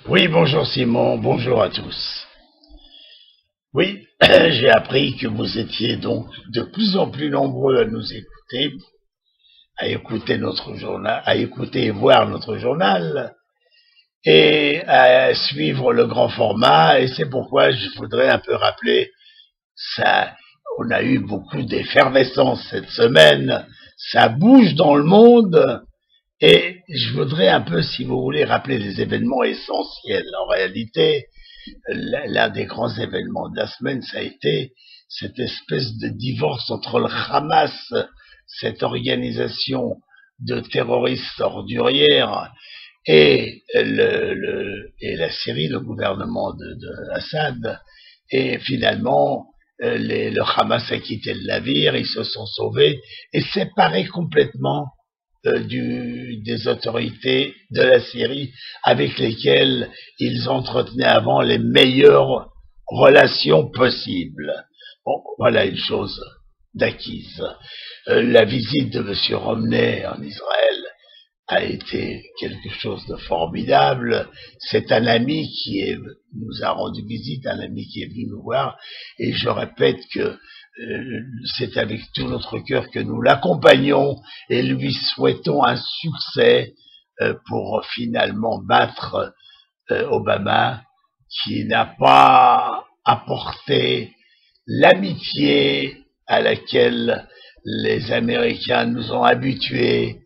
Oui, bonjour Simon, bonjour à tous. Oui, j'ai appris que vous étiez donc de plus en plus nombreux à nous écouter, à écouter notre journal, à écouter et voir notre journal, et à suivre le grand format, et c'est pourquoi je voudrais un peu rappeler ça. On a eu beaucoup d'effervescence cette semaine, ça bouge dans le monde, et je voudrais un peu, si vous voulez, rappeler les événements essentiels. En réalité, l'un des grands événements de la semaine, ça a été cette espèce de divorce entre le Hamas, cette organisation de terroristes ordurières, et la Syrie, le gouvernement de Assad. Et finalement, le Hamas a quitté le navire, ils se sont sauvés et séparés complètement des autorités de la Syrie avec lesquelles ils entretenaient avant les meilleures relations possibles. Bon, voilà une chose d'acquise. La visite de M. Romney en Israël a été quelque chose de formidable. C'est un ami nous a rendu visite, un ami qui est venu nous voir, et je répète que c'est avec tout notre cœur que nous l'accompagnons et lui souhaitons un succès pour finalement battre Obama, qui n'a pas apporté l'amitié à laquelle les Américains nous ont habitués.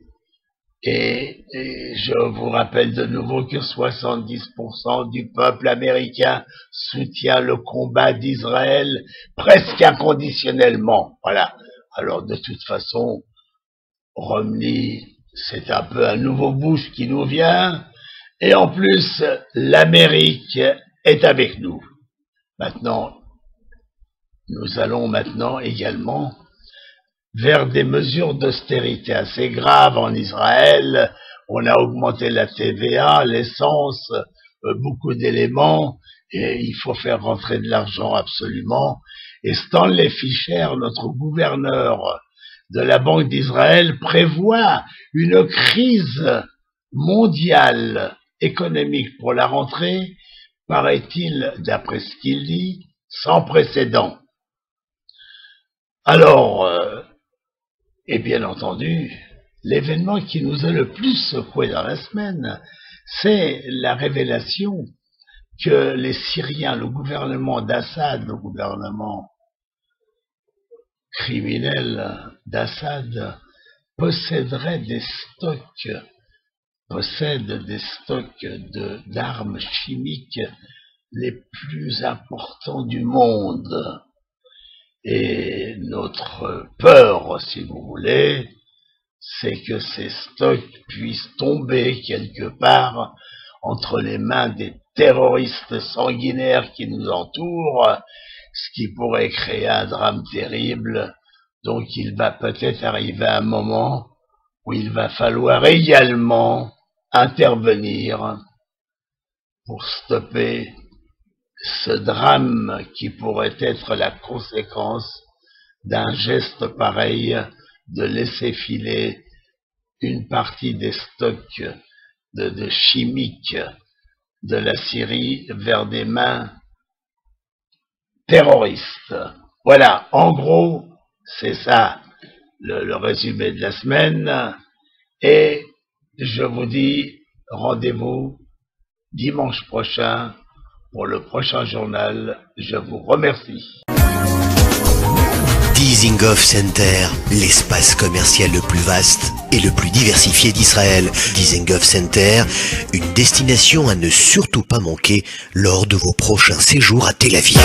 Et je vous rappelle de nouveau que 70% du peuple américain soutient le combat d'Israël presque inconditionnellement. Voilà. Alors de toute façon, Romney, c'est un peu un nouveau Bush qui nous vient. Et en plus, l'Amérique est avec nous. Maintenant, nous allons maintenant également vers des mesures d'austérité assez graves en Israël. On a augmenté la TVA, l'essence, beaucoup d'éléments, et il faut faire rentrer de l'argent absolument. Et Stanley Fischer, notre gouverneur de la Banque d'Israël, prévoit une crise mondiale économique pour la rentrée, paraît-il, d'après ce qu'il dit, sans précédent. Alors, et bien entendu, l'événement qui nous a le plus secoué dans la semaine, c'est la révélation que les Syriens, le gouvernement d'Assad, le gouvernement criminel d'Assad, possède des stocks d'armes chimiques les plus importants du monde. Et notre peur, si vous voulez, c'est que ces stocks puissent tomber quelque part entre les mains des terroristes sanguinaires qui nous entourent, ce qui pourrait créer un drame terrible. Donc il va peut-être arriver un moment où il va falloir également intervenir pour stopper ce drame qui pourrait être la conséquence d'un geste pareil, de laisser filer une partie des stocks de chimiques de la Syrie vers des mains terroristes. Voilà, en gros, c'est ça le résumé de la semaine, et je vous dis rendez-vous dimanche prochain pour le prochain journal. Je vous remercie. Dizengoff Center, l'espace commercial le plus vaste et le plus diversifié d'Israël. Dizengoff Center, une destination à ne surtout pas manquer lors de vos prochains séjours à Tel Aviv.